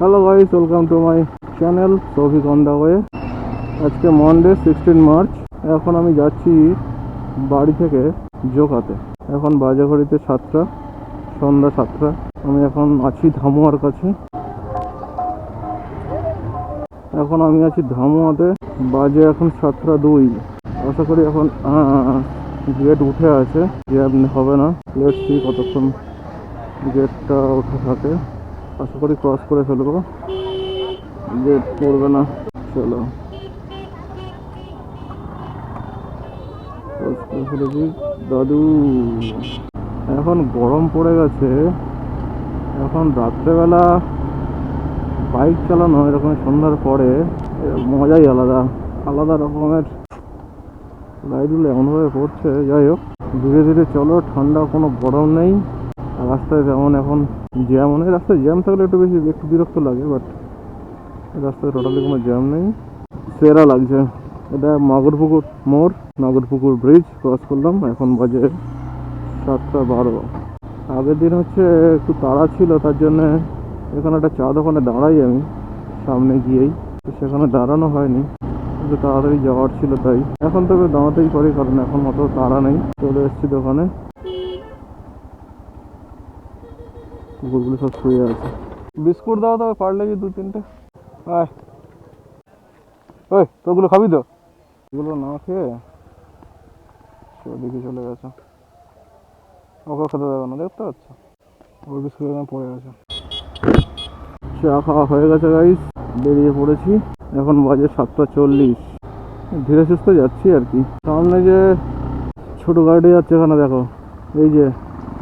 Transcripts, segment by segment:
Hello guys, welcome to my channel Souvik on the way. আজকে Monday 16 March. এখন আমি যাচ্ছি বাড়ি থেকে জোকাতে। এখন বাজে ঘড়িতে 7টা, সন্ধ্যা 7টা। আমি এখন আছি ধামুয়ার কাছে। এখন আমি আছি ধামুয়াতে, বাজে এখন 7টা 2। আশা করি এখন গেট উঠে আছে, জ্যাম হবে না। লেটস সি কতক্ষণ গেটটা ওঠা থাকে। আশা করি ক্রস করে ফেলবো, গেট পড়বে না। চলো ক্রস করে ফেলেছি দাদু। এখন গরম পড়ে গেছে। এখন রাত্রেবেলা বাইক চালানো এরকম সন্ধ্যার পরে মজাই আলাদা, আলাদা রকমের লাইটগুলো এমনভাবে পড়ছে। যাই হোক, ধীরে ধীরে চলো, ঠান্ডা, কোনো গরম নেই। রাস্তায় যেমন এখন জ্যাম নেই, রাস্তায় জ্যাম থাকলে একটু বিরক্ত লাগে, বাট রাস্তায় টোটালি কোনো জ্যাম নেই, সেরা লাগছে। এটা মাগুরপুকুর মোড়, নাগরপুকুর ব্রিজ ক্রস করলাম। এখন বাজে 7টা 12। আগের দিন হচ্ছে একটু তাড়া ছিল, তার জন্যে এখানে একটা চা দোকানে দাঁড়াই আমি, সামনে গিয়েই। তো সেখানে দাঁড়ানো হয়নি, কিন্তু তাড়াতাড়ি যাওয়ার ছিল তাই। এখন তবে দাঁড়াতেই পারি, কারণ এখন অত তাড়া নেই। চলে এসেছি দোকানে। কুকুরগুলো সব শুয়ে আছে। বিস্কুট দাও তবে, পারলে কি 2-3টে। আয়, ওই তোগুলো খাবি তো? এগুলো না খেয়ে ওদিকে চলে গেছে। ওকে খেতে দেবে না, দেখতে পাচ্ছ? ওর বিস্কুট পড়ে গেছে। চা খাওয়া হয়ে গেছে গাইস, বেরিয়ে পড়েছি। এখন বাজে 7টা 40। ধীরে সুস্থে যাচ্ছি আর কি। সামনে যে ছোট গাড়ি যাচ্ছে, এখানে দেখো, এই যে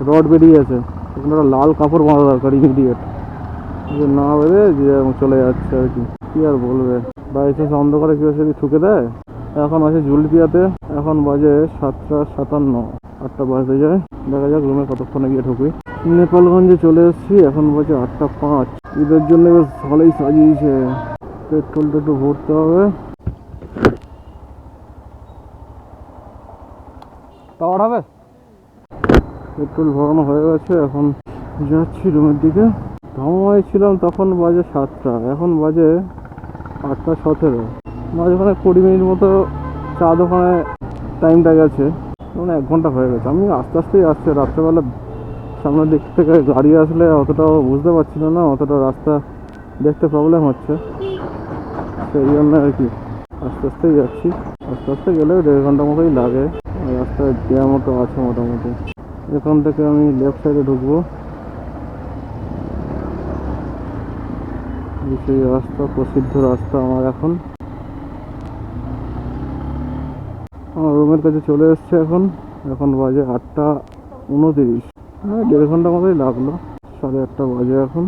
রড বেরিয়ে আছে, এখানে একটা লাল কাপড় বাঁধা দরকার ইমিডিয়েট। যে না বেঁধে যে চলে যাচ্ছে আর কি। কি আর বলবে, বাইচান্স অন্ধকারে কেউ যদি ঠুকে দেয়। এখন আছে জুলপিয়াতে। এখন বাজে 7টা 57, 8টা বাজতে যায়। দেখা যাক রুমে কতক্ষণে গিয়ে ঢুকি। নেপালগঞ্জে চলে এসেছি। এখন বাজে 8টা 5। ঈদের জন্য বেশ ভালোই সাজিয়েছে। পেট্রোলটা একটু ভরতে হবে। পাওয়ার হবে। পেট্রোল ভরানো হয়ে গেছে। এখন যাচ্ছি রুমের দিকে। ধামুয়ায় ছিলাম তখন বাজে 7টা, এখন বাজে 8টা 17। মাঝখানে 20 মিনিট মতো চা দোকানে টাইমটা গেছে, মানে 1 ঘন্টা হয়ে গেছে। আমি আস্তে আস্তেই আসছে। রাত্রেবেলা সামনের দিক থেকে গাড়ি আসলে অতটাও বুঝতে পারছিল না, অতটা রাস্তা দেখতে প্রবলেম হচ্ছে, সেই জন্য আর কি আস্তে আস্তেই যাচ্ছি। আস্তে আস্তে গেলেও 1.5 ঘন্টা মতোই লাগে। রাস্তায় জ্যাম মতো আছে মোটামুটি। এখান থেকে আমি লেফট সাইডে ঢুকবো। সেই রাস্তা, প্রসিদ্ধ রাস্তা আমার। এখন আমার রুমের কাছে চলে এসছে। এখন বাজে 8টা 29। 1.5 ঘন্টা মতোই লাগলো। 8:30 বাজে এখন।